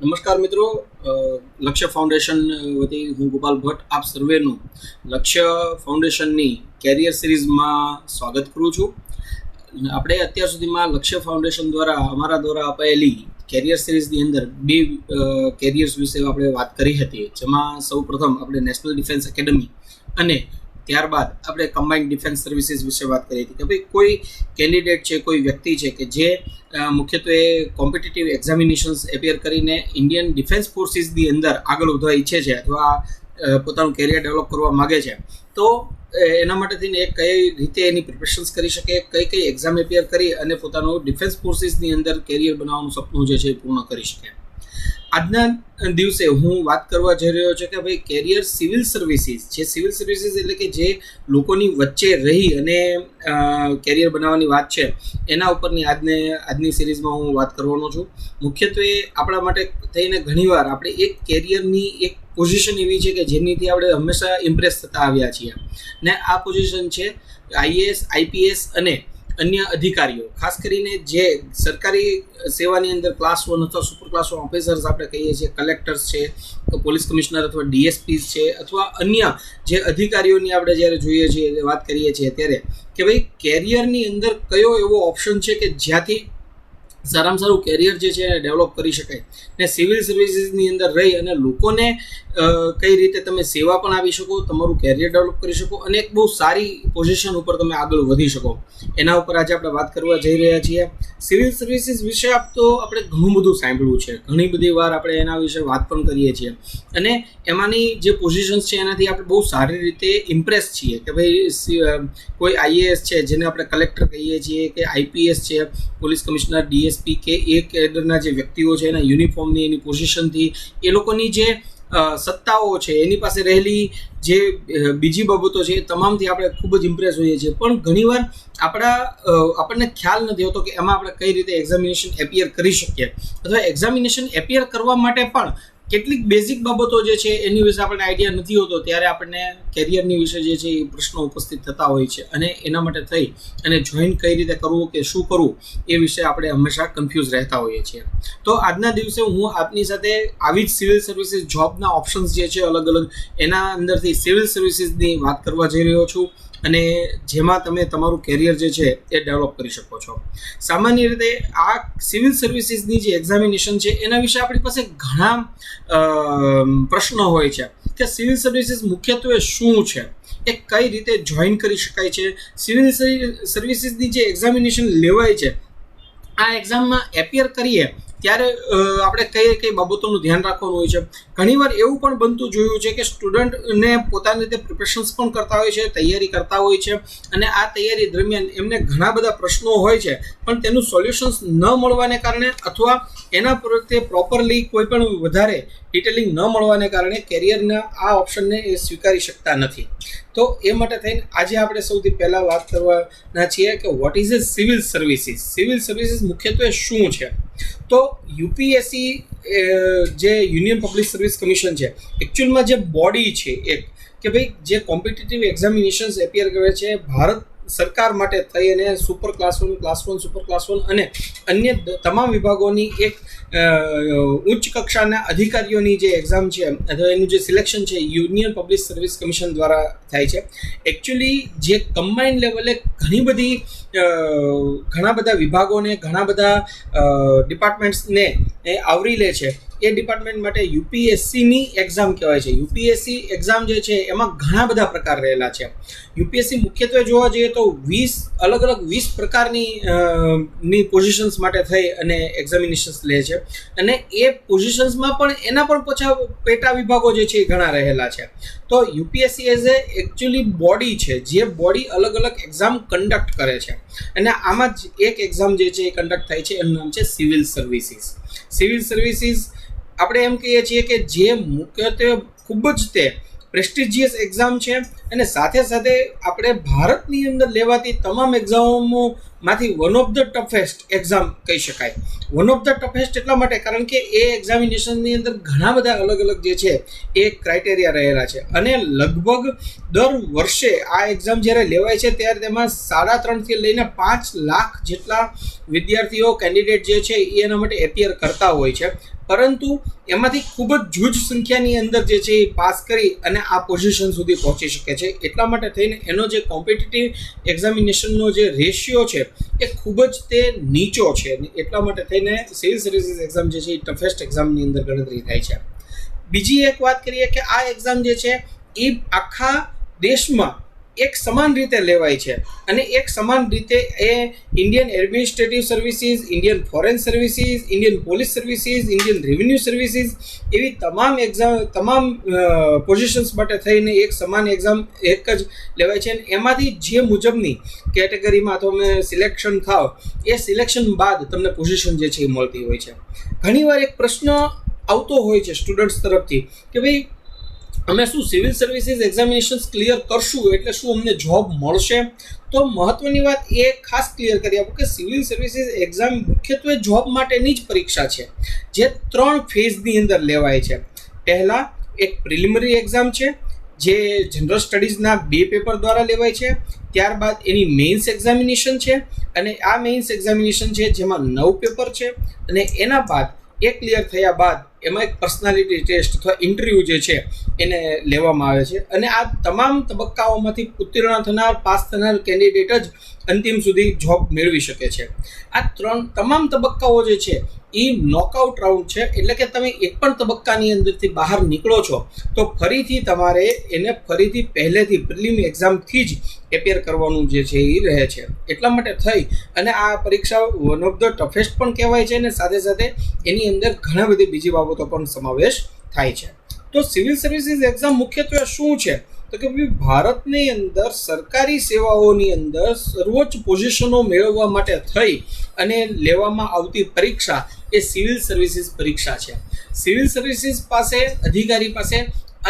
નમસ્કાર મિત્રો, લક્ષ્ય ફાઉન્ડેશન વતી હું ગોપાલ ભટ્ટ આપ સર્વેનું લક્ષ્ય ફાઉન્ડેશનની કેરિયર સિરીઝમાં સ્વાગત કરું છું. આપણે અત્યાર સુધીમાં લક્ષ્ય ફાઉન્ડેશન દ્વારા અમારા દ્વારા અપાયેલી કેરિયર સિરીઝની અંદર બે કેરિયર્સ વિશે આપણે વાત કરી હતી, જેમાં સૌ પ્રથમ આપણે નેશનલ ડિફેન્સ એકેડમી અને ત્યારબાદ આપણે કમ્બાઇન્ડ ડિફેન્સ સર્વિસીસ વિશે વાત કરી હતી કે ભાઈ કોઈ કેન્ડિડેટ છે, કોઈ વ્યક્તિ છે કે જે મુખ્યત્વે કોમ્પિટિટિવ એક્ઝામિનેશન્સ એપિયર કરીને ઇન્ડિયન ડિફેન્સ ફોર્સિસની અંદર આગળ વધવા ઈચ્છે છે અથવા પોતાનું કેરિયર ડેવલપ કરવા માગે છે, તો એના માટે થઈને એ કઈ રીતે એની પ્રિપરેશન્સ કરી શકે, કઈ કઈ એક્ઝામ એપિયર કરી અને પોતાનું ડિફેન્સ ફોર્સિસની અંદર કેરિયર બનાવવાનું સપનું જે છે એ પૂર્ણ કરી શકે. આજના દિવસે હું વાત કરવા જઈ રહ્યો છું કે ભાઈ કેરિયર સિવિલ સર્વિસીસ, જે સિવિલ સર્વિસીસ એટલે કે જે લોકોની વચ્ચે રહી અને કેરિયર બનાવવાની વાત છે, એના ઉપરની આજની સિરીઝમાં હું વાત કરવાનો છું. મુખ્યત્વે આપણા માટે થઈને ઘણીવાર આપણે એક કેરિયરની એક પોઝિશન એવી છે કે જેનીથી આપણે હંમેશા ઇમ્પ્રેસ થતા આવ્યા છીએ, ને આ પોઝિશન છે આઈએએસ, આઈપીએસ અને અન્ય અધિકારીઓ. ખાસ કરીને જે સરકારી સેવાની અંદર ક્લાસ 1 અથવા સુપર ક્લાસ 1 ઓફિસર્સ આપણે કહીએ છીએ, કલેક્ટર્સ છે, પોલીસ કમિશનર અથવા ડીએસપીસ છે, અથવા અન્ય જે અધિકારીઓની આપણે જ્યારે જોઈએ છીએ, વાત કરીએ છીએ ત્યારે કે ભાઈ કેરિયરની અંદર કયો એવો ઓપ્શન છે કે જ્યાંથી સારામાં સારું કેરિયર જે છે ડેવલપ કરી શકાય, ને સિવિલ સર્વિસીસની અંદર રહી અને લોકોને કઈ રીતે તમે સેવા પણ આપી શકો, તમારું કેરિયર ડેવલપ કરી શકો અને એક બહુ સારી પોઝિશન ઉપર તમે આગળ વધી શકો, એના ઉપર આજે આપણે વાત કરવા જઈ રહ્યા છીએ. સિવિલ સર્વિસીસ વિશે તો આપણે ઘણું બધું સાંભળ્યું છે, ઘણી બધી વાર આપણે એના વિશે વાત પણ કરીએ છીએ અને એમાંની જે પોઝિશન્સ છે એનાથી આપણે બહુ સારી રીતે ઇમ્પ્રેસ છીએ કે ભાઈ કોઈ આઈએએસ છે જેને આપણે કલેક્ટર કહીએ છીએ, કે આઈપીએસ છે, પોલીસ કમિશનર, ડીએસપી કે એ કેડરના જે વ્યક્તિઓ છે એના યુનિફોર્મની, એની પોઝિશનથી, એ લોકોની જે સત્તાઓ છે, એની પાસે રહેલી જે બીજી બાબતો છે એ તમામથી આપણે ખૂબ જ ઇમ્પ્રેસ હોઈએ છીએ. પણ ઘણીવાર આપણને ખ્યાલ નથી હોતો કે એમાં આપણે કઈ રીતે એક્ઝામિનેશન એપિયર કરી શકીએ, અથવા એક્ઝામિનેશન એપિયર કરવા માટે પણ કેટલીક બેઝિક બાબતો જે છે એની વિશે આપણને આઈડિયા નથી હોતો, ત્યારે આપણને કેરિયરની વિશે જે છે એ પ્રશ્નો ઉપસ્થિત થતા હોય છે અને એના માટે થઈ અને જોઈન કઈ રીતે કરવું કે શું કરવું એ વિશે આપણે હંમેશા કન્ફ્યુઝ રહેતા હોઈએ છીએ. તો આજના દિવસે હું આપની સાથે આવી જ સિવિલ સર્વિસીસ જોબના ઓપ્શન્સ જે છે અલગ અલગ, એના અંદરથી સિવિલ સર્વિસીસની વાત કરવા જઈ રહ્યો છું અને જેમાં તમે તમારું કેરિયર જે છે એ ડેવલપ કરી શકો છો. સામાન્ય રીતે આ સિવિલ સર્વિસીસની જે એક્ઝામિનેશન છે એના વિશે આપણી પાસે ઘણા પ્રશ્નો હોય છે કે સિવિલ સર્વિસીસ મુખ્યત્વે શું છે, એ કઈ રીતે જોઈન કરી શકાય છે, સિવિલ સર્વિસીસની જે એક્ઝામિનેશન લેવાય છે, આ એક્ઝામમાં એપિયર કરીએ ત્યારે આપણે કઈ કઈ બાબતોનું ધ્યાન રાખવાનું હોય છે. ઘણીવાર એવું પણ બનતું જોયું છે કે સ્ટુડન્ટને પોતાની રીતે પ્રિપરેશન્સ પણ કરતા હોય છે, તૈયારી કરતા હોય છે અને આ તૈયારી દરમિયાન એમને ઘણા બધા પ્રશ્નો હોય છે, પણ તેનું સોલ્યુશન્સ ન મળવાને કારણે અથવા એના પ્રત્યે પ્રોપરલી કોઈ પણ વધારે ડિટેલિંગ ન મળવાને કારણે કેરિયરના આ ઓપ્શનને એ સ્વીકારી શકતા નથી. તો એ માટે થઈને આજે આપણે સૌથી પહેલાં વાત કરવાના છીએ કે what is A civil services. Civil services મુખ્યત્વે શું છે? તો યુપીએસસી જે યુનિયન પબ્લિક સર્વિસ કમિશન છે, એકચ્યુઅલમાં જે બોડી છે એક કે ભાઈ જે કોમ્પિટિટિવ એક્ઝામિનેશન્સ એપિયર કરે છે ભારત સરકાર માટે થઈ અને super class 1, class 1, super class 1 અને અન્ય તમામ વિભાગોની એક ઉચ્ચ કક્ષાના અધિકારીઓની જે એક્ઝામ છે અથવા એનું જે સિલેક્શન છે યુનિયન પબ્લિક સર્વિસ કમિશન દ્વારા થાય છે. એકચ્યુઅલી જે કમ્બાઇન્ડ લેવલે ઘણા બધા વિભાગોને, ઘણા બધા ડિપાર્ટમેન્ટ્સને એ આવરી લે છે, એ ડિપાર્ટમેન્ટ માટે યુપીએસસીની એક્ઝામ કહેવાય છે. યુપીએસસી એક્ઝામ જે છે એમાં ઘણા બધા પ્રકાર રહેલા છે. યુપીએસસી મુખ્યત્વે જોવા જઈએ તો 20 પ્રકારની પોઝિશન્સ માટે થઈ અને એક્ઝામિનેશન્સ લે છે અને એ પોઝિશન્સમાં પણ એના પણ પાછા પેટા વિભાગો જે છે એ ઘણા રહેલા છે. તો UPSC as a actually body છે જે બોડી અલગ અલગ એક્ઝામ કન્ડક્ટ કરે છે અને આમાં જ એક એક્ઝામ જે છે એ કન્ડક્ટ થાય છે, એનું નામ છે સિવિલ સર્વિસીસ. સિવિલ સર્વિસીસ આપણે એમ કહીએ છીએ કે જે મુખ્યત્વે ખૂબ જ તે પ્રેસ્ટિજિયસ એક્ઝામ છે અને સાથે સાથે આપણે ભારતની અંદર લેવાતી તમામ એક્ઝામોમાંથી one of the toughest exam કહી શકાય. વન ઓફ ધ ટફેસ્ટ એટલા માટે કારણ કે એ એક્ઝામિનેશનની અંદર ઘણા બધા અલગ અલગ જે છે એ ક્રાઇટેરિયા રહેલા છે અને લગભગ દર વર્ષે આ એક્ઝામ જ્યારે લેવાય છે ત્યારે તેમાં 3.5 થી લઈને 5 લાખ જેટલા વિદ્યાર્થીઓ, કેન્ડિડેટ જે છે એ એના માટે એપિયર કરતા હોય છે. પરંતુ એમાંથી ખૂબ જ જૂજ સંખ્યાની અંદર જે છે એ પાસ કરી અને આ પોઝિશન સુધી પહોંચી શકે છે. એટલા માટે થઈને એનો જે કોમ્પિટિટિવ એક્ઝામિનેશનનો જે રેશિયો છે એ ખૂબ જ તે નીચો છે. એટલા માટે થઈને સિવિલ સર્વિસીસ એક્ઝામ જે છે એ ટફેસ્ટ એક્ઝામની અંદર ગણતરી થાય છે. બીજી એક વાત કરીએ કે આ એક્ઝામ જે છે એ આખા દેશમાં એક સમાન રીતે લેવાય છે અને એક સમાન રીતે એ Indian administrative services, Indian foreign services, Indian police services, Indian revenue services એવી તમામ પોઝિશન્સ માટે થઈને એક સમાન એક્ઝામ એક જ લેવાય છે. અને એમાંથી જે મુજબની કેટેગરીમાં તમે સિલેક્શન થાવ એ સિલેક્શન બાદ તમને પોઝિશન જે છે એ મળતી હોય છે. ઘણીવાર એક પ્રશ્ન આવતો હોય છે સ્ટુડન્ટ્સ તરફથી કે ભાઈ અમે શું સિવિલ સર્વિસીસ એક્ઝામિનેશન્સ ક્લિયર કરશું એટલે શું અમને જોબ મળશે? તો મહત્વની વાત એ ખાસ ક્લિયર કરી આપું કે સિવિલ સર્વિસીસ એક્ઝામ મુખ્યત્વે જોબ માટેની જ પરીક્ષા છે જે 3 ફેઝની અંદર લેવાય છે. પહેલાં એક પ્રિલિમિનરી એક્ઝામ છે જે જનરલ સ્ટડીઝના 2 પેપર દ્વારા લેવાય છે. ત્યારબાદ એની મેઇન્સ એક્ઝામિનેશન છે અને આ મેઇન્સ એક્ઝામિનેશન છે જેમાં 9 પેપર છે અને એના બાદ એ ક્લિયર થયા બાદ એમાં એક પર્સનાલિટી ટેસ્ટ અથવા ઇન્ટરવ્યૂ જે છે એને લેવામાં આવે છે અને આ તમામ તબક્કાઓમાંથી ઉત્તીર્ણ થનાર, પાસ થનાર કેન્ડિડેટ જ અંતિમ સુધી જોબ મેળવી શકે છે. આ તમામ તબક્કાઓ જે છે એ નોકઆઉટ રાઉન્ડ છે, એટલે કે તમે એક પણ તબક્કાની અંદરથી બહાર નીકળો છો તો ફરીથી તમારે એને ફરીથી પહેલેથી પ્રિલિમ એક્ઝામથી જ એપિયર કરવાનું જે છે એ રહે છે. એટલા માટે થઈ અને આ પરીક્ષા વન ઓફ ધ ટફેસ્ટ પણ કહેવાય છે અને સાથે સાથે એની અંદર ઘણા બધી બીજી બાબતો પણ સમાવેશ થાય છે. તો સિવિલ સર્વિસીસ એક્ઝામ મુખ્યત્વે શું છે તો કે ભાઈ ભારતની અંદર સરકારી સેવાઓની અંદર સર્વોચ્ચ પોઝિશનો મેળવવા માટે થઈ અને લેવામાં આવતી પરીક્ષા એ સિવિલ સર્વિસીસ પરીક્ષા છે. સિવિલ સર્વિસીસ પાસે અધિકારી પાસે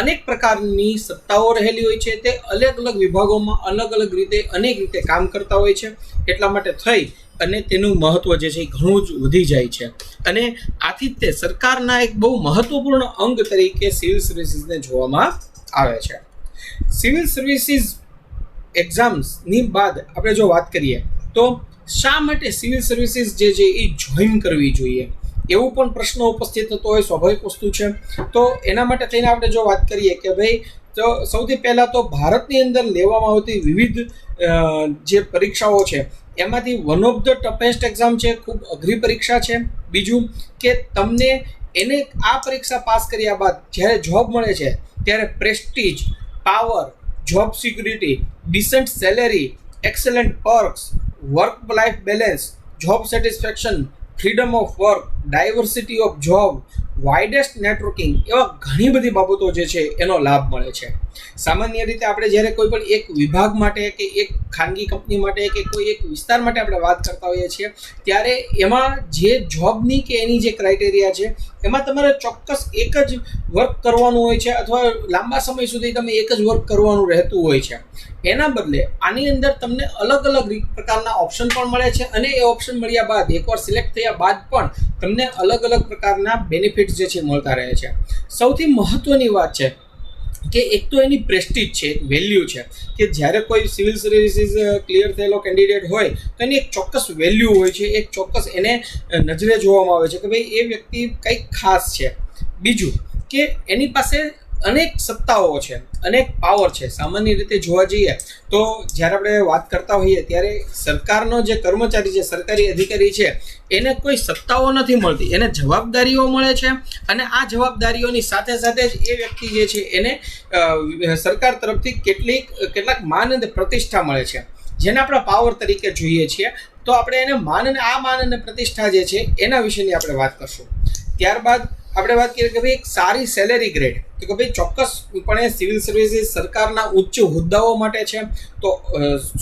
અનેક પ્રકારની સત્તાઓ રહેલી હોય છે. તે અલગ અલગ વિભાગોમાં અલગ અલગ રીતે અનેક રીતે કામ કરતા હોય છે. એટલા માટે થઈ અને તેનું મહત્વ જે છે એ ઘણું જ વધી જાય છે અને આથી તે સરકારના એક બહુ મહત્વપૂર્ણ અંગ તરીકે સિવિલ સર્વિસીસને જોવામાં આવે છે. સિવિલ સર્વિસીસ એક્ઝામ્સની બાદ આપણે જો વાત કરીએ તો શા માટે સિવિલ સર્વિસીસ જે છે એ જોઈન કરવી જોઈએ એવું પણ પ્રશ્ન ઉપસ્થિત થતો હોય, સ્વાભાવિક વસ્તુ છે. તો એના માટે થઈને આપણે જો વાત કરીએ કે ભાઈ તો સૌથી પહેલાં તો ભારતની અંદર લેવામાં આવતી વિવિધ જે પરીક્ષાઓ છે એમાંથી one of the toughest exam છે, ખૂબ અઘરી પરીક્ષા છે. બીજું કે તમને એને આ પરીક્ષા પાસ કર્યા બાદ જ્યારે જોબ મળે છે ત્યારે prestige, power, job security, decent salary, excellent perks, work life balance, job satisfaction, freedom of work, diversity of job, widest networking એવા ઘણી બધી બાબતો જે છે એનો લાભ મળે છે. સામાન્ય રીતે આપણે જ્યારે કોઈ પણ એક વિભાગ માટે કે એક ખાનગી કંપની માટે કે કોઈ એક વિસ્તાર માટે આપણે વાત કરતા હોઈએ છીએ ત્યારે એમાં જે જોબની કે એની જે ક્રાઇટેરિયા છે એમાં તમારે ચોક્કસ એક જ વર્ક કરવાનું હોય છે અથવા લાંબા સમય સુધી તમે એક જ વર્ક કરવાનું રહેતું હોય છે. એના બદલે આની અંદર તમને અલગ અલગ પ્રકારના ઓપ્શન પણ મળે છે અને એ ઓપ્શન મળ્યા બાદ એકવાર સિલેક્ટ થયા બાદ પણ તમને અલગ અલગ પ્રકારના બેનિફિટ્સ જે છે મળતા રહે છે. સૌથી મહત્ત્વની વાત છે કે એક તો એની પ્રેસ્ટીજ છે, એક વેલ્યુ છે કે જ્યારે કોઈ સિવિલ સર્વિસીસ ક્લિયર થયેલો કેન્ડિડેટ હોય તો એની એક ચોક્કસ વેલ્યુ હોય છે, એક ચોક્કસ એને નજરે જોવામાં આવે છે કે ભાઈ એ વ્યક્તિ કંઈક ખાસ છે. બીજું કે એની પાસે અનેક સત્તાઓ છે, અનેક પાવર છે. સામાન્ય રીતે જોવા જઈએ તો જ્યારે આપણે વાત કરતા હોઈએ ત્યારે સરકારનો જે કર્મચારી છે, સરકારી અધિકારી છે એને કોઈ સત્તાઓ નથી મળતી, એને જવાબદારીઓ મળે છે અને આ જવાબદારીઓની સાથે સાથે જ એ વ્યક્તિ જે છે એને સરકાર તરફથી કેટલાક માન અને પ્રતિષ્ઠા મળે છે જેને આપણે પાવર તરીકે જોઈએ છીએ. તો આપણે એને માન અને પ્રતિષ્ઠા જે છે એના વિશેની આપણે વાત કરશું. ત્યારબાદ આપણે વાત કરીએ કે ભાઈ એક સારી સેલેરી ગ્રેડ, તો કે ભાઈ ચોક્કસપણે સિવિલ સર્વિસીસ સરકારના ઉચ્ચ હોદ્દાઓ માટે છે તો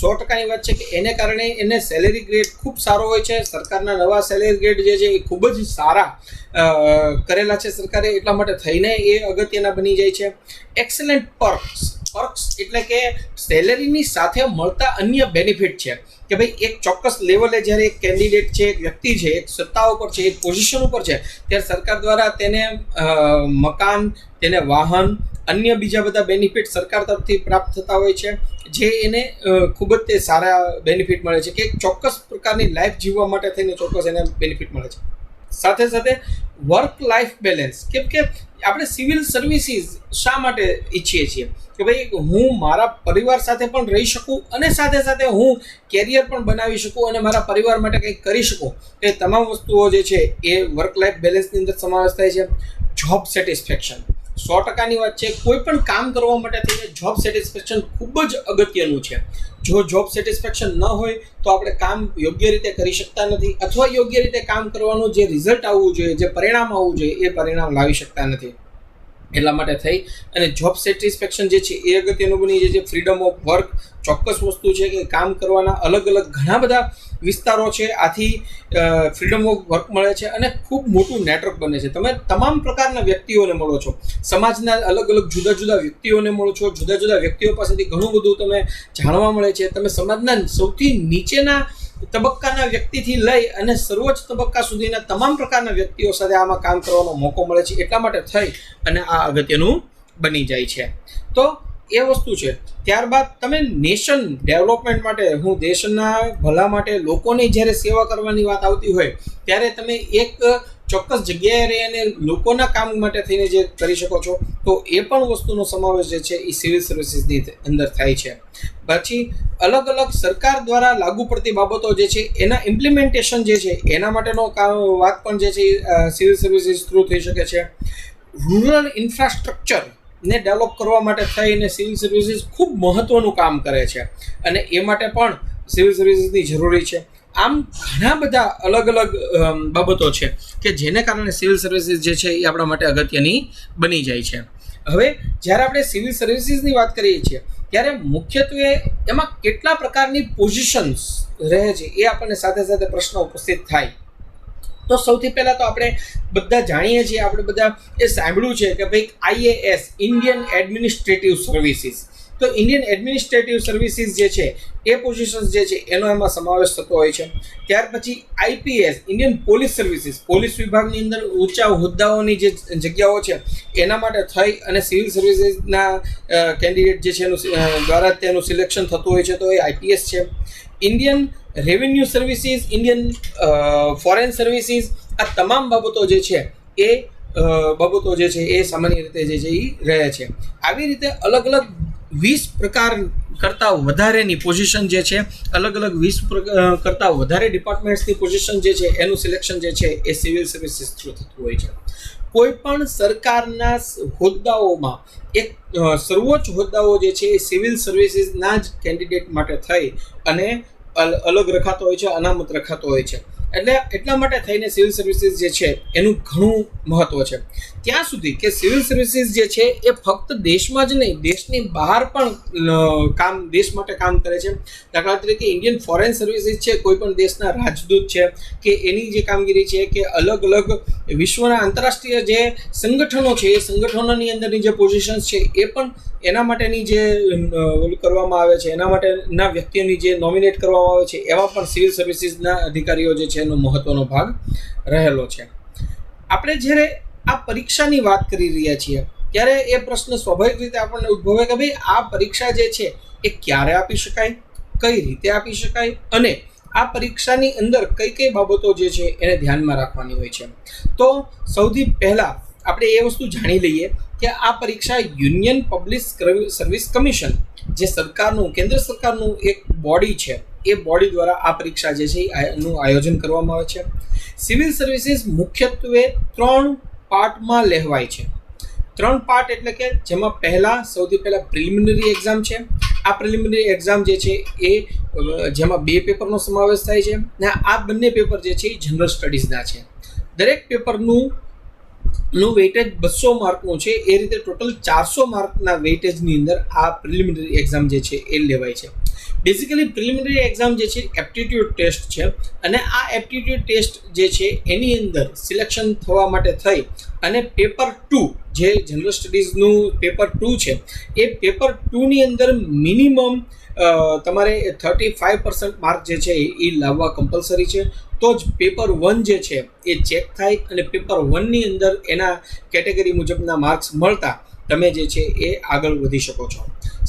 100%ની વાત છે કે એને કારણે એને સેલેરી ગ્રેડ ખૂબ સારો હોય છે. સરકારના નવા સેલેરી ગ્રેડ જે છે એ ખૂબ જ સારા કરેલા છે સરકારે, એટલા માટે થઈને એ અગત્યના બની જાય છે. એક્સેલન્ટ પર્ક્સ એટલે કે સેલેરીની સાથે મળતા અન્ય બેનિફિટ છે કે ભાઈ એક ચોક્કસ લેવલે જ્યારે એક કેન્ડિડેટ છે, એક વ્યક્તિ છે, એક સત્તા ઉપર છે, એક પોઝિશન ઉપર છે ત્યારે સરકાર દ્વારા તેને મકાન, તેને વાહન, અન્ય બીજા બધા બેનિફિટ સરકાર તરફથી પ્રાપ્ત થતા હોય છે જે એને ખૂબ જ તે સારા બેનિફિટ મળે છે કે એક ચોક્કસ પ્રકારની લાઈફ જીવવા માટે થઈને ચોક્કસ એને બેનિફિટ મળે છે. સાથે સાથે વર્ક લાઈફ બેલેન્સ, કેમ કે આપણે સિવિલ સર્વિસીસ શા માટે ઈચ્છીએ છીએ કે ભાઈ હું મારા પરિવાર સાથે પણ રહી શકું અને સાથે સાથે હું કેરિયર પણ બનાવી શકું અને મારા પરિવાર માટે કંઈક કરી શકું. એ તમામ વસ્તુઓ જે છે એ વર્ક લાઈફ બેલેન્સની અંદર સમાવેશ થાય છે. જોબ સેટિસ્ફેક્શન 100%ની વાત છે. કોઈ પણ કામ કરવા માટે થઈને જોબ સેટિસ્ફેક્શન ખૂબ જ અગત્યનું છે. જો જોબ સેટિસ્ફેક્શન ન હોય તો આપણે કામ યોગ્ય રીતે કરી શકતા નથી, અથવા યોગ્ય રીતે કામ કરવાનું જે રિઝલ્ટ આવવું જોઈએ, જે પરિણામ આવવું જોઈએ, એ પરિણામ લાવી શકતા નથી. એટલા માટે થઈ અને જોબ સેટિસ્ફેક્શન જે છે એ અગત્યનું બની જાય છે. ફ્રીડમ ઓફ વર્ક ચોક્કસ વસ્તુ છે કે કામ કરવાના અલગ અલગ ઘણા બધા વિસ્તારો છે. આથી ફ્રીડમ ઓફ વર્ક મળે છે અને ખૂબ મોટું નેટવર્ક બને છે. તમે તમામ પ્રકારના વ્યક્તિઓને મળો છો, સમાજના અલગ અલગ જુદા જુદા વ્યક્તિઓને મળો છો. જુદા જુદા વ્યક્તિઓ પાસેથી ઘણું બધું તમે જાણવા મળે છે. તમે સમાજના સૌથી નીચેના તબક્કાના વ્યક્તિથી લઈ અને સર્વોચ્ચ તબક્કા સુધીના તમામ પ્રકારના વ્યક્તિઓ સાથે આમાં કામ કરવાનો મોકો મળે છે. એટલા માટે થઈ અને આ અગત્યનું બની જાય છે. તો એ વસ્તુ છે. ત્યારબાદ તમે નેશન ડેવલપમેન્ટ માટે, હું દેશના ભલા માટે લોકોની જ્યારે સેવા કરવાની વાત આવતી હોય ત્યારે તમે એક ચોક્કસ જગ્યાએ રહી અને લોકોના કામ માટે થઈને જે કરી શકો છો, તો એ પણ વસ્તુનો સમાવેશ જે છે એ સિવિલ સર્વિસીસની અંદર થાય છે. પછી અલગ અલગ સરકાર દ્વારા લાગુ પડતી બાબતો જે છે એના ઇમ્પ્લિમેન્ટેશન જે છે એના માટેનો વાત પણ જે છે સિવિલ સર્વિસીસ થ્રુ થઈ શકે છે. રૂરલ ઇન્ફ્રાસ્ટ્રક્ચર ને ડેવલપ કરવા માટે થઈને સિવિલ સર્વિસીસ ખૂબ મહત્ત્વનું કામ કરે છે અને એ માટે પણ સિવિલ સર્વિસીસની જરૂરી છે. આમ ઘણા બધા અલગ અલગ બાબતો છે કે જેને કારણે સિવિલ સર્વિસીસ જે છે એ આપણા માટે અગત્યની બની જાય છે. હવે જ્યારે આપણે સિવિલ સર્વિસીસની વાત કરીએ છીએ ત્યારે મુખ્યત્વે એમાં કેટલા પ્રકારની પોઝિશન્સ રહે છે એ આપણને સાથે સાથે પ્રશ્ન ઉપસ્થિત થાય. તો સૌથી પહેલાં તો આપણે બધા જાણીએ છીએ, આપણે બધા એ સાંભળ્યું છે કે ભાઈ IAS ઇન્ડિયન એડમિનિસ્ટ્રેટિવ સર્વિસીસ. તો ઇન્ડિયન એડમિનિસ્ટ્રેટિવ સર્વિસીસ જે છે એ પોઝિશન્સ જે છે એનો એમાં સમાવેશ થતો હોય છે. ત્યાર પછી IPS Indian police services, police વિભાગની અંદર ઊંચા હોદ્દાઓની જે જગ્યાઓ છે એના માટે થઈ અને સિવિલ સર્વિસીસના કેન્ડિડેટ જે છે એનું દ્વારા તેનું સિલેક્શન થતું હોય છે, તો એ IPS છે. Indian revenue services, Indian foreign services, આ તમામ બાબતો જે છે એ બાબતો જે છે એ સામાન્ય રીતે જે છે એ રહે છે. આવી રીતે અલગ અલગ 20 પ્રકાર કરતાં વધારેની પોઝિશન જે છે, અલગ અલગ 20 કરતાં વધારે ડિપાર્ટમેન્ટ્સની પોઝિશન જે છે એનું સિલેક્શન જે છે એ સિવિલ સર્વિસીસ થ્રુ થતું હોય છે. કોઈ પણ સરકારના હોદ્દાઓમાં એક સર્વોચ્ચ હોદ્દાઓ જે છે એ સિવિલ સર્વિસીસના જ કેન્ડિડેટ માટે થઈ અને અલગ રખાતો હોય છે, અનામત રખાતો હોય છે. એટલે એટલા માટે થઈને સિવિલ સર્વિસીસ જે છે એનું ઘણું મહત્ત્વ છે. ત્યાં સુધી કે સિવિલ સર્વિસીસ જે છે એ ફક્ત દેશમાં જ નહીં, દેશની બહાર પણ દેશ માટે કામ કરે છે. દાખલા તરીકે ઇન્ડિયન ફોરેન સર્વિસીસ છે, કોઈ પણ દેશના રાજદૂત છે કે એની જે કામગીરી છે કે અલગ અલગ વિશ્વના આંતરરાષ્ટ્રીય જે સંગઠનો છે એ સંગઠનોની અંદરની જે પોઝિશન્સ છે એ પણ એના માટેની જે કરવામાં આવે છે, એના માટેના વ્યક્તિઓની જે નોમિનેટ કરવામાં આવે છે, એવા પણ સિવિલ સર્વિસીસના અધિકારીઓ જે છે એનો મહત્વનો ભાગ રહેલો છે. આપણે જ્યારે આ પરીક્ષાની વાત કરી રહ્યા છીએ ત્યારે એ પ્રશ્ન સ્વાભાવિક રીતે આપણને ઉદ્ભવે કે ભાઈ આ પરીક્ષા જે છે એ ક્યારે આપી શકાય, કઈ રીતે આપી શકાય અને આ પરીક્ષાની અંદર કઈ કઈ બાબતો જે છે એને ધ્યાનમાં રાખવાની હોય છે. તો સૌથી પહેલાં આપણે એ વસ્તુ જાણી લઈએ કે આ પરીક્ષા યુનિયન પબ્લિક સર્વિસ કમિશન, જે સરકારનું, કેન્દ્ર સરકારનું એક બોડી છે, એ બોડી દ્વારા આ પરીક્ષા જે છે એનું આયોજન કરવામાં આવે છે. સિવિલ સર્વિસીસ મુખ્યત્વે 3 પાર્ટમાં લેવાય છે. 3 પાર્ટ એટલે કે જેમાં સૌથી પહેલાં પ્રિલિમિનરી એક્ઝામ છે. આ પ્રિલિમિનરી એક્ઝામ જે છે એ જેમાં 2 પેપરનો સમાવેશ થાય છે અને આ બંને પેપર જે છે એ જનરલ સ્ટડીઝના છે. દરેક પેપરનું વેઇટેજ 200 માર્કનું છે. એ રીતે ટોટલ 400 માર્કના વેઇટેજની અંદર આ પ્રિલિમિનરી એક્ઝામ જે છે એ લેવાય છે. બેઝિકલી પ્રિલિમિનરી એક્ઝામ જે છે એપ્ટિટ્યૂડ ટેસ્ટ છે અને આ એપ્ટિટ્યૂડ ટેસ્ટ જે છે એની અંદર સિલેક્શન થવા માટે થઈ અને પેપર 2 જે જનરલ સ્ટડીઝનું પેપર 2 છે એ પેપર 2ની અંદર મિનિમમ તમારે 35% માર્ક જે છે એ લાવવા કમ્પલસરી છે. તો જ પેપર 1 જે છે એ ચેક થાય અને પેપર 1ની અંદર એના કેટેગરી મુજબના માર્ક્સ મળતા તમે જે છે એ આગળ વધી શકો છો.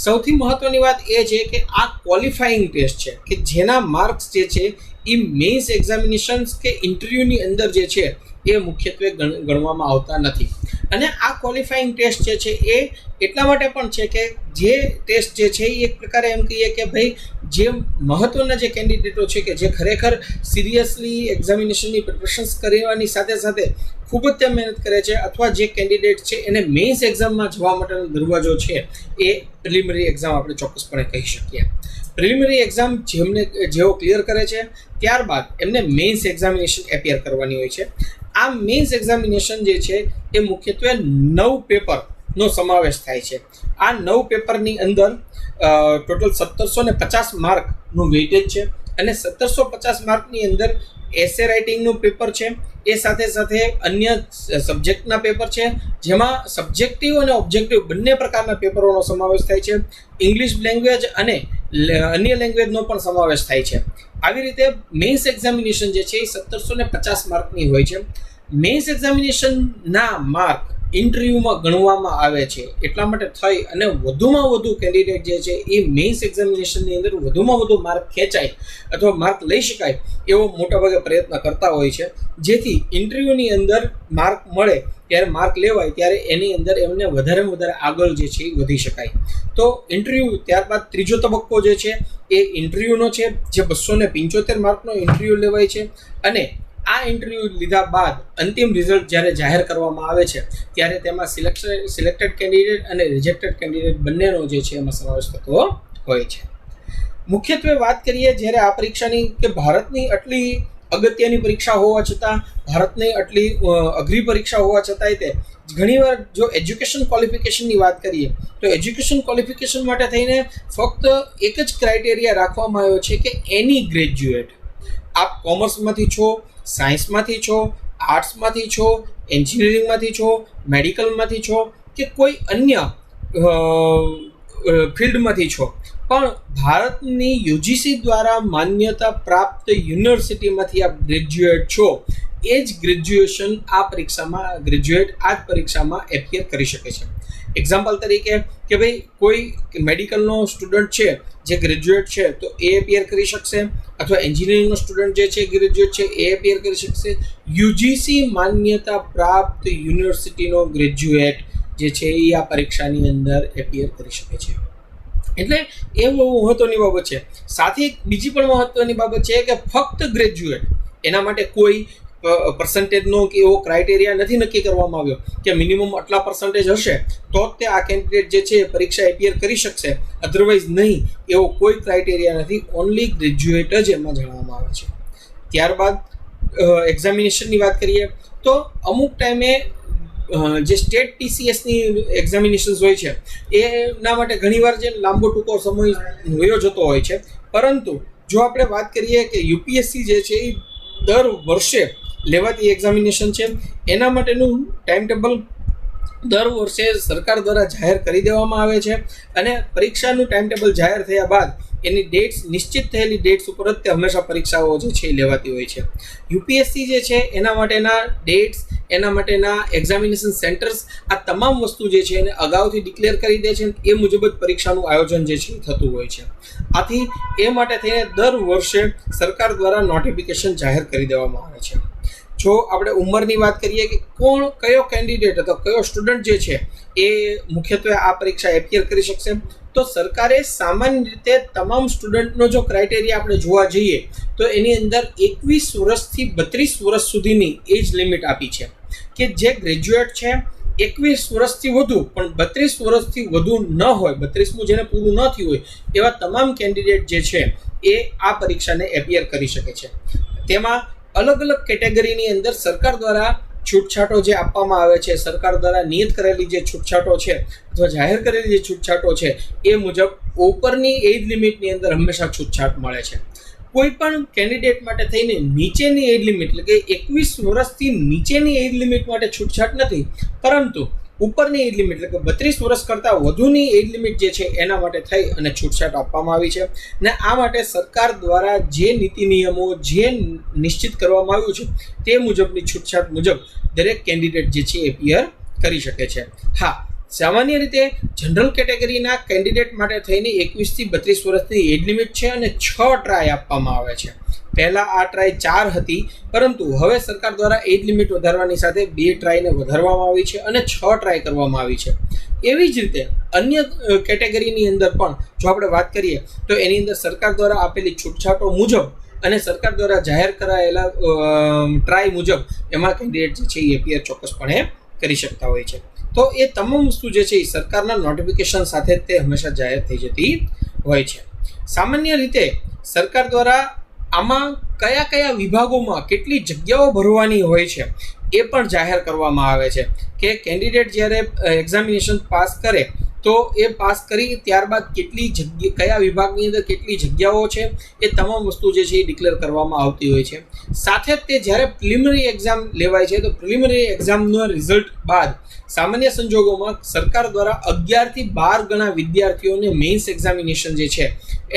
સૌથી મહત્ત્વની વાત એ છે કે આ ક્વોલિફાઈંગ ટેસ્ટ છે કે જેના માર્ક્સ જે છે એ મેઇન્સ એક્ઝામિનેશન્સ કે ઇન્ટરવ્યૂની અંદર જે છે એ મુખ્યત્વે ગણવામાં આવતા નથી. અને આ ક્વોલિફાઈંગ ટેસ્ટ જે છે એ એટલા માટે પણ છે કે જે ટેસ્ટ જે છે એ એક પ્રકારે એમ કહીએ કે ભાઈ જે મહત્ત્વના જે કેન્ડિડેટો છે કે જે ખરેખર સિરિયસલી એક્ઝામિનેશનની પ્રિપરેશન્સ કરવાની સાથે સાથે ખૂબ જ ત્યાં મહેનત કરે છે, અથવા જે કેન્ડિડેટ છે એને મેઇન્સ એક્ઝામમાં જવા માટેનો દરવાજો છે એ પ્રિલિમિનરી એક્ઝામ આપણે ચોક્કસપણે કહી શકીએ. પ્રિલિમિનરી એક્ઝામ જેઓ ક્લિયર કરે છે ત્યારબાદ એમને મેઇન્સ એક્ઝામિનેશન એપિયર કરવાની હોય છે. આ મેઇન્સ એક્ઝામિનેશન જે છે એ મુખ્યત્વે 9 પેપરનો સમાવેશ થાય છે. આ 9 પેપરની અંદર ટોટલ 1750 માર્કનું વેઇટેજ છે, અને 1750 માર્કની અંદર એસે રાઇટિંગનું પેપર છે, એ સાથે સાથે અન્ય સબ્જેક્ટના પેપર છે, જેમાં સબ્જેક્ટિવ અને ઓબ્જેક્ટિવ બંને પ્રકારના પેપરોનો સમાવેશ થાય છે. ઇંગ્લિશ લેંગ્વેજ અને અન્ય લેંગ્વેજનો પણ સમાવેશ થાય છે. આવી રીતે મેઇન્સ એક્ઝામિનેશન જે છે એ 1750 માર્કની હોય છે. મેઇન્સ એક્ઝામિનેશનના માર્ક ઇન્ટરવ્યૂમાં ગણવામાં આવે છે. એટલા માટે થઈ અને વધુમાં વધુ કેન્ડિડેટ જે છે એ મેઇન્સ એક્ઝામિનેશનની અંદર વધુમાં વધુ માર્ક ખેંચાય અથવા માર્ક લઈ શકાય એવો મોટાભાગે પ્રયત્ન કરતા હોય છે, જેથી ઇન્ટરવ્યૂની અંદર માર્ક મળે ત્યારે માર્ક લેવાય ત્યારે એની અંદર એમને વધારેમાં વધારે આગળ જે છે એ વધી શકાય. તો ઇન્ટરવ્યૂ ત્યારબાદ ત્રીજો તબક્કો જે છે એ ઇન્ટરવ્યૂનો છે, જે 275 માર્કનો ઇન્ટરવ્યૂ લેવાય છે. અને આ ઇન્ટરવ્યૂ લીધા બાદ અંતિમ રિઝલ્ટ જ્યારે જાહેર કરવામાં આવે છે ત્યારે તેમાં સિલેક્ટેડ કેન્ડિડેટ અને રિજેક્ટેડ કેન્ડિડેટ બંનેનો જે છે એમાં સમાવેશ થતો હોય છે. મુખ્યત્વે વાત કરીએ જ્યારે આ પરીક્ષાની કે ભારતની આટલી અગત્યની પરીક્ષા હોવા છતાં, ભારતની આટલી અઘરી પરીક્ષા હોવા છતાંય તે ઘણીવાર જો એજ્યુકેશન ક્વોલિફિકેશનની વાત કરીએ તો એજ્યુકેશન ક્વોલિફિકેશન માટે થઈને ફક્ત એક જ ક્રાઇટેરિયા રાખવામાં આવ્યો છે કે એની ગ્રેજ્યુએટ. આપ કોમર્સમાંથી છો, સાયન્સમાંથી છો, આર્ટ્સમાંથી છો, એન્જિનિયરિંગમાંથી છો, મેડિકલમાંથી છો કે કોઈ અન્ય ફિલ્ડમાંથી છો, પણ ભારતની યુજીસી દ્વારા માન્યતા પ્રાપ્ત યુનિવર્સિટીમાંથી આપ ગ્રેજ્યુએટ છો, એ જ ગ્રેજ્યુએશન આ પરીક્ષામાં એપિયર કરી શકે છે. એક્ઝામ્પલ તરીકે કે ભાઈ કોઈ મેડિકલનો સ્ટુડન્ટ છે જે ગ્રેજ્યુએટ છે તો એ એપિયર કરી શકશે, અથવા એન્જિનિયરિંગનો સ્ટુડન્ટ જે છે ગ્રેજ્યુએટ છે એ એપિયર કરી શકશે. યુજીસી માન્યતા પ્રાપ્ત યુનિવર્સિટીનો ગ્રેજ્યુએટ જે છે એ આ પરીક્ષાની અંદર એપિયર કરી શકે છે. એટલે એ બહુ મહત્ત્વની બાબત છે. સાથે બીજી પણ મહત્ત્વની બાબત છે કે ફક્ત ગ્રેજ્યુએટ એના માટે કોઈ પર્સન્ટેજનો કે એવો ક્રાઇટેરિયા નથી નક્કી કરવામાં આવ્યો કે મિનિમમ આટલા પર્સન્ટેજ હશે તો જ તે આ કેન્ડિડેટ જે છે પરીક્ષા એપિયર કરી શકશે, અધરવાઇઝ નહીં, એવો કોઈ ક્રાઇટેરિયા નથી. ઓનલી ગ્રેજ્યુએટ જ એમાં જણાવવામાં આવે છે. ત્યારબાદ એક્ઝામિનેશનની વાત કરીએ તો અમુક ટાઈમે જે સ્ટેટ ટીસીએસની એક્ઝામિનેશન્સ હોય છે એના માટે ઘણીવાર જે લાંબો ટૂંકો સમય વયો જતો હોય છે, પરંતુ જો આપણે વાત કરીએ કે યુપીએસસી જે છે એ દર વર્ષે લેવાતી એક્ઝામિનેશન છે, એના માટેનું ટાઈમ ટેબલ દર વર્ષે સરકાર દ્વારા જાહેર કરી દેવામાં આવે છે. અને પરીક્ષાનું ટાઈમ ટેબલ જાહેર થયા બાદ એની ડેટ્સ, નિશ્ચિત થયેલી ડેટ્સ ઉપર જ તે હંમેશા પરીક્ષાઓ જે છે એ લેવાતી હોય છે. યુપીએસસી જે છે એના માટેના ડેટ્સ, એના માટેના એક્ઝામિનેશન સેન્ટર્સ, આ તમામ વસ્તુ જે છે એને અગાઉથી ડિક્લેર કરી દે છે. એ મુજબ જ પરીક્ષાનું આયોજન જે છે થતું હોય છે. આથી એ માટે થઈને દર વર્ષે સરકાર દ્વારા નોટિફિકેશન જાહેર કરી દેવામાં આવે છે. જો આપણે ઉંમરની વાત કરીએ કે કયો કેન્ડિડેટ અથવા કયો સ્ટુડન્ટ જે છે એ મુખ્યત્વે આ પરીક્ષા એપિયર કરી શકશે, તો સરકારે સામાન્ય રીતે તમામ સ્ટુડન્ટનો જો ક્રાઇટેરિયા આપણે જોવા જઈએ તો એની અંદર 21 વર્ષથી 32 વર્ષ સુધીની એજ લિમિટ આપી છે કે જે ગ્રેજ્યુએટ છે 21 વર્ષથી વધુ પણ 32 વર્ષથી વધુ ન હોય, 32મું જેને પૂરું ન થયું હોય એવા તમામ કેન્ડિડેટ જે છે એ આ પરીક્ષાને એપિયર કરી શકે છે. તેમાં અલગ અલગ કેટેગરીની અંદર સરકાર દ્વારા છૂટછાટો જે આપવામાં આવે છે, સરકાર દ્વારા નિયત કરેલી જે છૂટછાટો છે અથવા જાહેર કરેલી જે છૂટછાટો છે એ મુજબ ઉપરની એજ લિમિટની અંદર હંમેશા છૂટછાટ મળે છે. કોઈ પણ કેન્ડિડેટ માટે થઈને નીચેની એજ લિમિટ એટલે કે 21 વર્ષથી નીચેની એજ લિમિટ માટે છૂટછાટ નથી, પરંતુ ઉપરની એજ લિમિટ એટલે કે 32 વર્ષ કરતાં વધુની એજ લિમિટ જે છે એના માટે થઈ અને છૂટછાટ આપવામાં આવી છે. ને આ માટે સરકાર દ્વારા જે નીતિ નિયમો જે નિશ્ચિત કરવામાં આવ્યું છે તે મુજબની છૂટછાટ મુજબ દરેક કેન્ડિડેટ જે છે એપિયર કરી શકે છે. હા, સામાન્ય રીતે જનરલ કેટેગરીના કેન્ડિડેટ માટે થઈને 21 થી 32 વર્ષની એજ લિમિટ છે અને 6 ટ્રાય આપવામાં આવે છે. પહેલાં આ ટ્રાય 4 હતી, પરંતુ હવે સરકાર દ્વારા એજ લિમિટ વધારવાની સાથે 2 ટ્રાયને વધારવામાં આવી છે અને 6 ટ્રાય કરવામાં આવી છે. એવી જ રીતે અન્ય કેટેગરીની અંદર પણ જો આપણે વાત કરીએ તો એની અંદર સરકાર દ્વારા આપેલી છૂટછાટો મુજબ અને સરકાર દ્વારા જાહેર કરાયેલા ટ્રાય મુજબ એમાં કેન્ડિડેટ જે છે એ એપીઆર ચોક્કસપણે કરી શકતા હોય છે. તો એ તમામ વસ્તુ જે છે એ સરકારના નોટિફિકેશન સાથે તે હંમેશા જાહેર થઈ જતી હોય છે. સામાન્ય રીતે સરકાર દ્વારા આમાં કયા કયા વિભાગોમાં કેટલી જગ્યાઓ ભરવાની હોય છે એ પણ જાહેર કરવામાં આવે છે કે કેન્ડિડેટ જ્યારે એક્ઝામિનેશન પાસ કરે તો એ પાસ કરી ત્યારબાદ કેટલી જગ્યા કયા વિભાગની અંદર કેટલી જગ્યાઓ છે એ તમામ વસ્તુ જે છે એ ડિક્લેર કરવામાં આવતી હોય છે. સાથે તે જ્યારે પ્રિલિમિનરી એક્ઝામ લેવાય છે તો પ્રિલિમિનરી એક્ઝામના રિઝલ્ટ બાદ સામાન્ય સંજોગોમાં સરકાર દ્વારા 11 થી 12 ગણા વિદ્યાર્થીઓને મેઇન્સ એક્ઝામિનેશન જે છે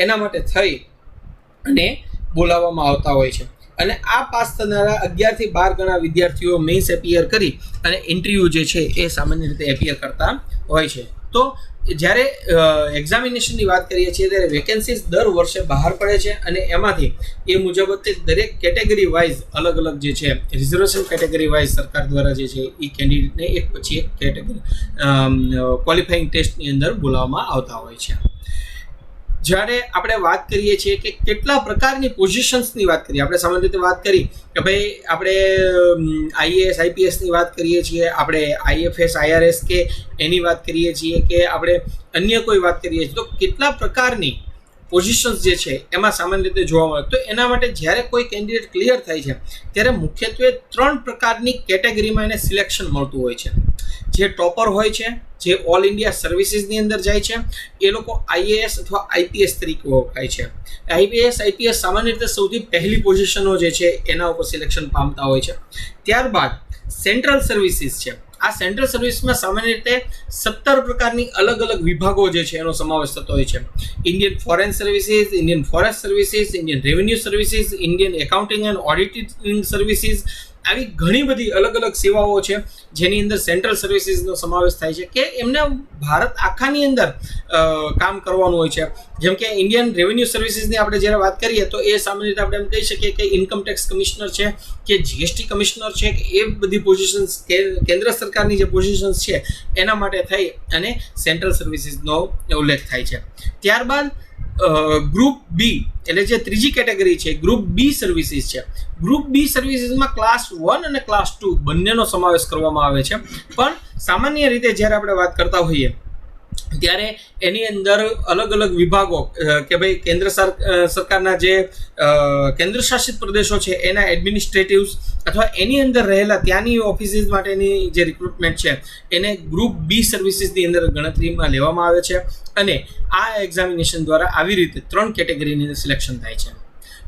એના માટે થઈ અને બોલાવવામાં આવતા હોય છે. અને આ પાસ થનારા 11 થી 12 ગણા વિદ્યાર્થીઓ મેઇન્સ એપિયર કરી અને ઇન્ટરવ્યૂ જે છે એ સામાન્ય રીતે એપિયર કરતા હોય છે. તો જ્યારે એક્ઝામિનેશનની વાત કરીએ છીએ ત્યારે વેકેન્સીઝ દર વર્ષે બહાર પડે છે અને એમાંથી એ મુજબ દરેક કેટેગરી વાઇઝ અલગ અલગ જે છે રિઝર્વેશન કેટેગરી વાઇઝ સરકાર દ્વારા જે છે એ કેન્ડિડેટને એક પછી એક કેટેગરી ક્વોલિફાઈંગ ટેસ્ટની અંદર બોલાવવામાં આવતા હોય છે. જ્યારે આપણે વાત કરીએ છીએ કે કેટલા પ્રકારની પોઝિશન્સની વાત કરીએ, આપણે સામાન્ય રીતે વાત કરી કે ભાઈ આપણે આઈએએસ આઈપીએસની વાત કરીએ છીએ, આપણે આઈએફએસ આઈઆરએસ કે એની વાત કરીએ છીએ કે આપણે અન્ય કોઈ વાત કરીએ છીએ, તો કેટલા પ્રકારની પોઝિશન્સ જે છે એમાં સામાન્ય રીતે જોવા મળે. તો એના માટે જ્યારે કોઈ કેન્ડિડેટ ક્લિયર થાય છે ત્યારે મુખ્યત્વે 3 પ્રકારની કેટેગરીમાં એને સિલેક્શન મળતું હોય છે. જે ટોપર હોય છે, જે ઓલ ઇન્ડિયા સર્વિસીસની અંદર જાય છે, એ લોકો આઈએએસ અથવા આઈપીએસ તરીકે ઓળખાય છે. આઈપીએસ આઈપીએસ સામાન્ય રીતે સૌથી પહેલી પોઝિશનો જે છે એના ઉપર સિલેક્શન પામતા હોય છે. ત્યારબાદ સેન્ટ્રલ સર્વિસીસ છે. આ સેન્ટ્રલ સર્વિસમાં સામાન્ય રીતે 17 પ્રકારની અલગ અલગ વિભાગો જે છે એનો સમાવેશ થતો હોય છે. Indian foreign services, Indian forest services, Indian revenue services, Indian accounting and auditing services, આવી ઘણી બધી અલગ અલગ સેવાઓ છે જેની અંદર સેન્ટ્રલ સર્વિસીસનો સમાવેશ થાય છે કે એમને ભારત આખાની અંદર કામ કરવાનું હોય છે. જેમ કે ઇન્ડિયન રેવન્યુ સર્વિસીસની આપણે જ્યારે વાત કરીએ તો એ સામાન્ય રીતે આપણે એમ કહી શકીએ કે ઇન્કમ ટેક્સ કમિશનર છે કે જીએસટી કમિશનર છે કે એ બધી પોઝિશન્સ કેન્દ્ર સરકારની જે પોઝિશન્સ છે એના માટે થઈ અને સેન્ટ્રલ સર્વિસીસનો ઉલ્લેખ થાય છે. ત્યારબાદ ગ્રુપ બી એટલે જે ત્રીજી કેટેગરી છે ગ્રુપ બી સર્વિસીસ છે. ગ્રુપ બી સર્વિસીસમાં ક્લાસ 1 અને ક્લાસ 2 બંનેનો સમાવેશ કરવામાં આવે છે. પણ સામાન્ય રીતે જ્યારે આપણે વાત કરતા હોઈએ ત્યારે એની અંદર અલગ અલગ વિભાગો કે ભાઈ કેન્દ્ર સરકારના જે કેન્દ્ર શાસિત પ્રદેશો છે એના એડમિનિસ્ટ્રેટિવ્સ અથવા એની અંદર રહેલા ત્યાંની ઓફિસીસ માટેની જે રિક્રુટમેન્ટ છે એને ગ્રુપ બી સર્વિસીસની અંદર ગણતરીમાં લેવામાં આવે છે. અને આ એક્ઝામિનેશન દ્વારા આવી રીતે 3 કેટેગરીની સિલેક્શન થાય છે.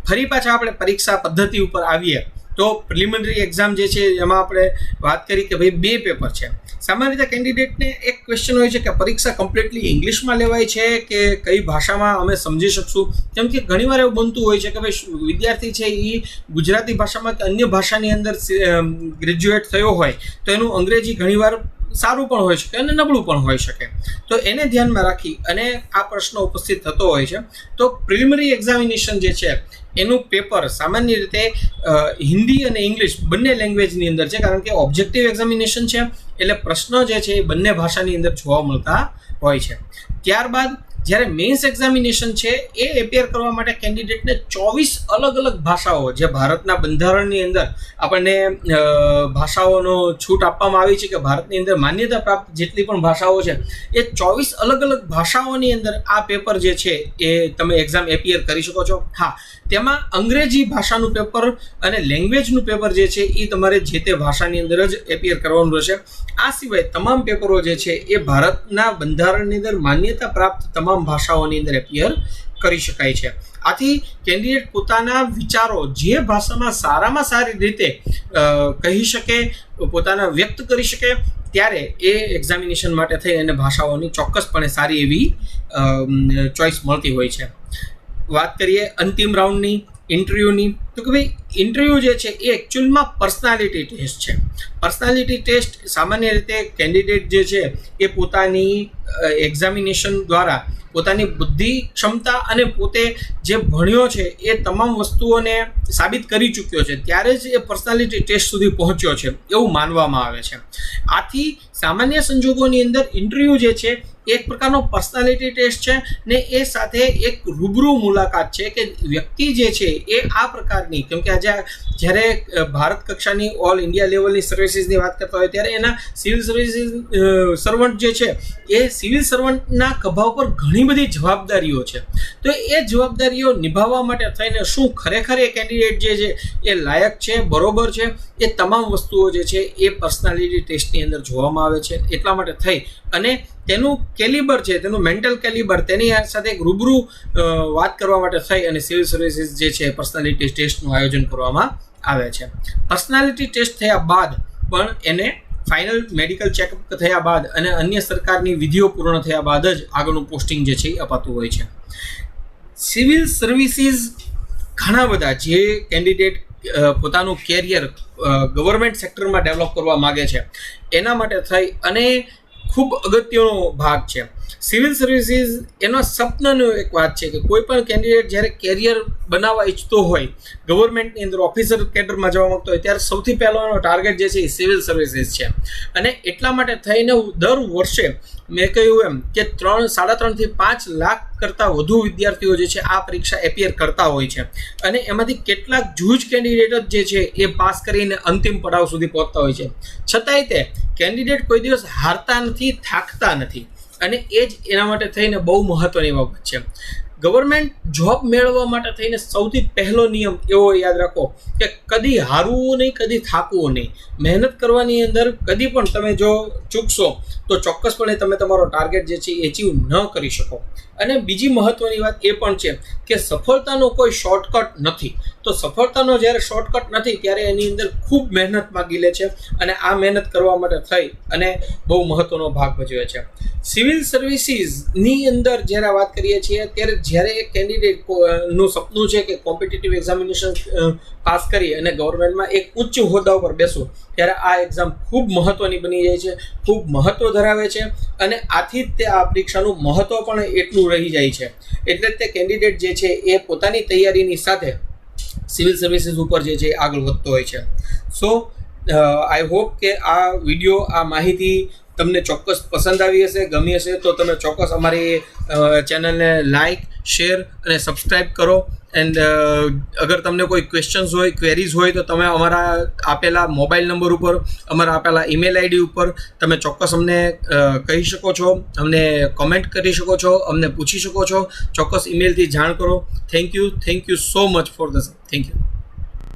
ફરી પાછા આપણે પરીક્ષા પદ્ધતિ ઉપર આવીએ તો પ્રિલિમિનરી એક્ઝામ જે છે એમાં આપણે વાત કરી કે ભાઈ 2 પેપર છે. સામાન્ય રીતે કેન્ડિડેટને એક ક્વેશ્ચન હોય છે કે પરીક્ષા કમ્પ્લીટલી ઇંગ્લિશમાં લેવાય છે કે કઈ ભાષામાં અમે સમજી શકશું. કેમ કે ઘણીવાર એવું બનતું હોય છે કે ભાઈ વિદ્યાર્થી છે એ ગુજરાતી ભાષામાં કે અન્ય ભાષાની અંદર ગ્રેજ્યુએટ થયો હોય તો એનું અંગ્રેજી ઘણીવાર સારું પણ હોઈ શકે અને નબળું પણ હોઈ શકે. તો એને ધ્યાનમાં રાખી અને આ પ્રશ્ન ઉપસ્થિત થતો હોય છે. તો પ્રિલિમિનરી એક્ઝામિનેશન જે છે એનું પેપર સામાન્ય રીતે હિન્દી અને ઇંગ્લિશ બંને લેંગ્વેજની અંદર છે, કારણ કે ઓબ્જેક્ટિવ એક્ઝામિનેશન છે એટલે પ્રશ્નો જે છે એ બંને ભાષાની અંદર જોવા મળતા હોય છે. ત્યારબાદ જ્યારે મેઇન્સ એક્ઝામિનેશન છે એ એપિયર કરવા માટે કેન્ડિડેટને 24 અલગ અલગ ભાષાઓ જે ભારતના બંધારણની અંદર આપણને ભાષાઓનો છૂટ આપવામાં આવી છે કે ભારતની અંદર માન્યતા પ્રાપ્ત જેટલી પણ ભાષાઓ છે એ 24 અલગ અલગ ભાષાઓની અંદર આ પેપર જે છે એ તમે એક્ઝામ એપિયર કરી શકો છો. હા, તેમાં અંગ્રેજી ભાષાનું પેપર અને લેંગ્વેજનું પેપર જે છે એ તમારે જે તે ભાષાની અંદર જ એપિયર કરવાનું રહેશે. આ સિવાય તમામ પેપરો જે છે એ ભારતના બંધારણની અંદર માન્યતા પ્રાપ્ત તમામ ભાષાઓની અંદર એપિયર કરી શકાય છે. આથી કેન્ડિડેટ પોતાના વિચારો જે ભાષામાં સારામાં સારી રીતે કહી શકે, પોતાના વ્યક્ત કરી શકે ત્યારે એ એક્ઝામિનેશન માટે થઈ અને ભાષાઓની ચોક્કસપણે સારી એવી ચોઈસ મળતી હોય છે. વાત કરીએ અંતિમ રાઉન્ડની ઇન્ટરવ્યૂની, તો કે ભાઈ ઇન્ટરવ્યૂ જે છે એ એકચ્યુઅલમાં પર્સનાલિટી ટેસ્ટ છે. પર્સનાલિટી ટેસ્ટ સામાન્ય રીતે કેન્ડિડેટ જે છે એ પોતાની એક્ઝામિનેશન દ્વારા પોતાની બુદ્ધિ ક્ષમતા અને પોતે જે ભણ્યો છે એ તમામ વસ્તુઓને સાબિત કરી ચૂક્યો છે ત્યારે જ એ પર્સનાલિટી ટેસ્ટ સુધી પહોંચ્યો છે એવું માનવામાં આવે છે. આથી સામાન્ય સંજોગોની અંદર ઇન્ટરવ્યૂ જે છે એક પ્રકારનો પર્સનાલિટી ટેસ્ટ છે ને એ સાથે એક રૂબરૂ મુલાકાત છે કે વ્યક્તિ જે છે એ આ પ્રકારની, કેમ કે આજે જ્યારે ભારત કક્ષાની ઓલ ઇન્ડિયા લેવલની સર્વિસીસની વાત કરતા હોય ત્યારે એના સિવિલ સર્વિસીસ સર્વન્ટ જે છે એ સિવિલ સર્વન્ટના ખભા ઉપર ઘણી બધી જવાબદારીઓ છે. તો એ જવાબદારીઓ નિભાવવા માટે થઈને શું ખરેખર એ કેન્ડિડેટ જે છે એ લાયક છે, બરોબર છે, એ તમામ વસ્તુઓ જે છે એ પર્સનાલિટી ટેસ્ટની અંદર જોવામાં આવે છે. એટલા માટે થઈ અને તેનું કેલિબર છે, તેનું મેન્ટલ કેલિબર, તેની સાથે એક રૂબરૂ વાત કરવા માટે થઈ અને સિવિલ સર્વિસીસ જે છે પર્સનાલિટી ટેસ્ટનું આયોજન કરવામાં આવે છે. પર્સનાલિટી ટેસ્ટ થયા બાદ પણ એને ફાઇનલ મેડિકલ ચેકઅપ થયા બાદ અને અન્ય સરકારની વિધિઓ પૂર્ણ થયા બાદ જ આગળનું પોસ્ટિંગ જે છે એ અપાતું હોય છે. સિવિલ સર્વિસીસ ઘણા બધા જે કેન્ડિડેટ પોતાનું કેરિયર ગવર્મેન્ટ સેક્ટરમાં ડેવલપ કરવા માગે છે એના માટે થઈ અને ખૂબ અગત્યનો ભાગ છે. સિવિલ સર્વિસીસ એનો સપનાનું એક વાત છે કે કોઈ પણ કેન્ડિડેટ જ્યારે કેરિયર બનાવવા ઈચ્છતો હોય, ગવર્મેન્ટની અંદર ઓફિસર કેડરમાં જવા માંગતો હોય ત્યારે સૌથી પહેલાનો ટાર્ગેટ જે છે એ સિવિલ સર્વિસીસ છે. અને એટલા માટે થઈને દર વર્ષે મેં કહ્યું એમ કે 3.5 થી 5 લાખ કરતાં વધુ વિદ્યાર્થીઓ જે છે આ પરીક્ષા એપિયર કરતા હોય છે અને એમાંથી કેટલાક જૂજ કેન્ડિડેટ જે છે એ પાસ કરીને અંતિમ પડાવ સુધી પહોંચતા હોય છે. છતાંય તે કેન્ડિડેટ કોઈ દિવસ હારતા નથી, થાકતા નથી અને એ જ એના માટે થઈને બહુ મહત્વની બાબત છે. ગવર્મેન્ટ જોબ મેળવવા માટે થઈને સૌથી પહેલો નિયમ એવો યાદ રાખો કે કદી હારવું નહીં, કદી થાકવું નહીં. મહેનત કરવાની અંદર કદી પણ તમે જો ચૂકશો તો ચોક્કસપણે તમે તમારો ટાર્ગેટ જે છે એ અચીવ ન કરી શકો. અને બીજી મહત્વની વાત એ પણ છે કે સફળતાનો કોઈ શોર્ટકટ નથી. તો સફળતાનો જ્યારે શોર્ટકટ નથી ત્યારે એની અંદર ખૂબ મહેનત માગી લે છે અને આ મહેનત કરવા માટે થઈ અને બહુ મહત્વનો ભાગ ભજવે છે. સિવિલ સર્વિસીસની અંદર જ્યારે વાત કરીએ છીએ ત્યારે જ્યારે એક કેન્ડિડેટ નું સપનું છે કે કોમ્પિટિટિવ એક્ઝામિનેશન પાસ કરી અને ગવર્મેન્ટમાં એક ઉચ્ચ હોદ્દા ઉપર બેસવું, ત્યારે આ એક્ઝામ ખૂબ મહત્વની બની જાય છે, ખૂબ મહત્વ ધરાવે છે અને આથી જ તે આ પરીક્ષાનું મહત્વ પણ એટલું રહી જાય છે. એટલે તે કેન્ડિડેટ જે છે એ પોતાની તૈયારીની સાથે સિવિલ સર્વિસીસ ઉપર જે છે આગળ વધતો હોય છે. સો આઈ હોપ કે આ વિડીયો, આ માહિતી તમને ચોક્કસ પસંદ આવી હશે, ગમી હશે તો તમે ચોક્કસ અમારી ચેનલને લાઇક, શેર અને સબસ્ક્રાઈબ કરો. એન્ડ અગર તમને કોઈ ક્વેશ્ચન્સ હોય, ક્વેરીઝ હોય તો તમે અમારા આપેલા મોબાઈલ નંબર ઉપર, અમારા આપેલા ઈમેલ આઈડી ઉપર તમે ચોક્કસ અમને કહી શકો છો, અમને કોમેન્ટ કરી શકો છો, અમને પૂછી શકો છો. ચોક્કસ ઈમેલથી જાણ કરો. Thank you so much for this. Thank you.